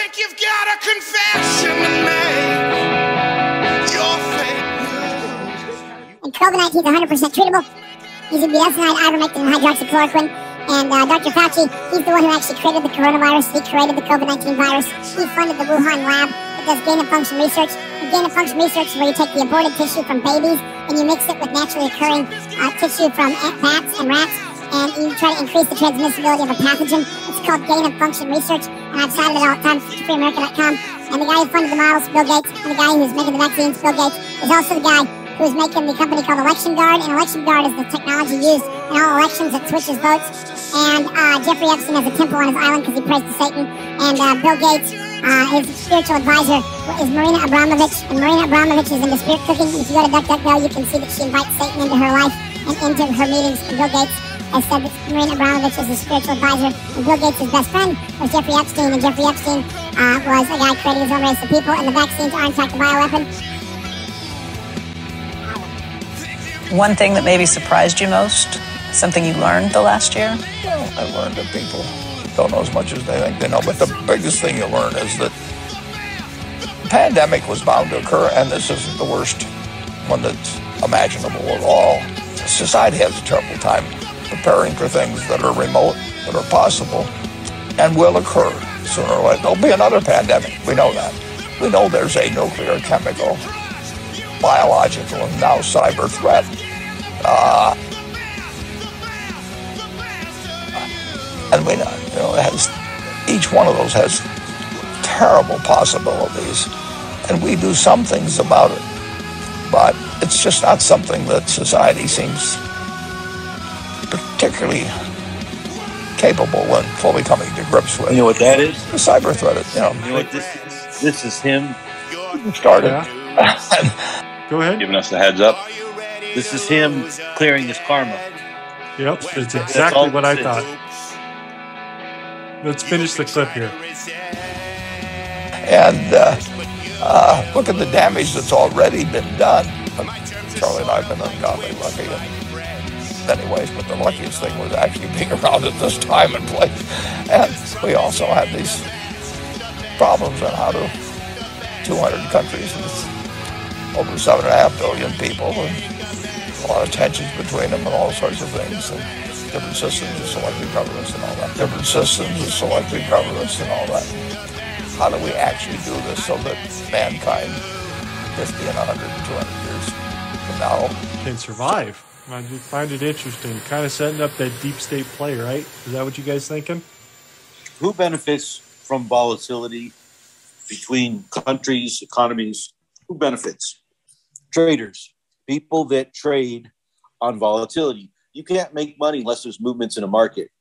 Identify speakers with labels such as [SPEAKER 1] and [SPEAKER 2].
[SPEAKER 1] like you've got a confession to make. You're fake news.
[SPEAKER 2] And COVID-19 is 100% treatable using budesonide, ivermectin, and hydroxychloroquine. And Dr. Fauci, he's the one who actually created the coronavirus. He created the COVID-19 virus. He funded the Wuhan lab that does gain-of-function research. And gain-of-function research is where you take the aborted tissue from babies and you mix it with naturally occurring tissue from bats and rats, and you try to increase the transmissibility of a pathogen. It's called gain-of-function research, and I've cited it all the time from freeamerica.com. And the guy who funded the models, Bill Gates, and the guy who's making the vaccines, Bill Gates, is also the guy who's making the company called Election Guard, and Election Guard is the technology used in all elections that switches votes. And Jeffrey Epstein has a temple on his island because he prays to Satan. And Bill Gates, his spiritual advisor, is Marina Abramovich. And Marina Abramovich is into spirit cooking. And if you go to DuckDuckGo, you can see that she invites Satan into her life and into her meetings. And Bill Gates has said that Marina Abramovich is his spiritual advisor. And Bill Gates' best friend was Jeffrey Epstein. And Jeffrey Epstein was a guy creating his own race of people. And the vaccines are in fact a bioweapon.
[SPEAKER 3] One thing that maybe surprised you most? Something you learned the last year?
[SPEAKER 4] Well, I learned that people don't know as much as they think they know. But the biggest thing you learn is that the pandemic was bound to occur, and this isn't the worst one that's imaginable at all. Society has a terrible time preparing for things that are remote, that are possible, and will occur sooner or later. There'll be another pandemic. We know that. We know there's a nuclear, chemical, biological, and now cyber threat. And we know, each one of those has terrible possibilities, and we do some things about it, but it's just not something that society seems particularly capable and fully coming to grips with.
[SPEAKER 5] You know what that is?
[SPEAKER 4] The cyber threat.
[SPEAKER 5] You know what this is? This is him.
[SPEAKER 4] Started.
[SPEAKER 6] Yeah. Go ahead.
[SPEAKER 5] Giving us the heads up. This is him clearing his karma.
[SPEAKER 6] Yep, that's exactly what I thought. Let's finish the clip here.
[SPEAKER 4] And look at the damage that's already been done. Charlie and I have been ungodly lucky in many ways, but the luckiest thing was actually being around at this time and place. And we also had these problems on how to 200 countries with over 7.5 billion people, and a lot of tensions between them and all sorts of things. And different systems of selective governance and all that. Different systems of selective governance and all that. How do we actually do this so that mankind, 50 and 100 and 200 years from now,
[SPEAKER 6] can survive? I just find it interesting. Kind of setting up that deep state play, right? Is that what you guys thinking?
[SPEAKER 5] Who benefits from volatility between countries, economies? Who benefits? Traders, people that trade on volatility. You can't make money unless there's movements in a market.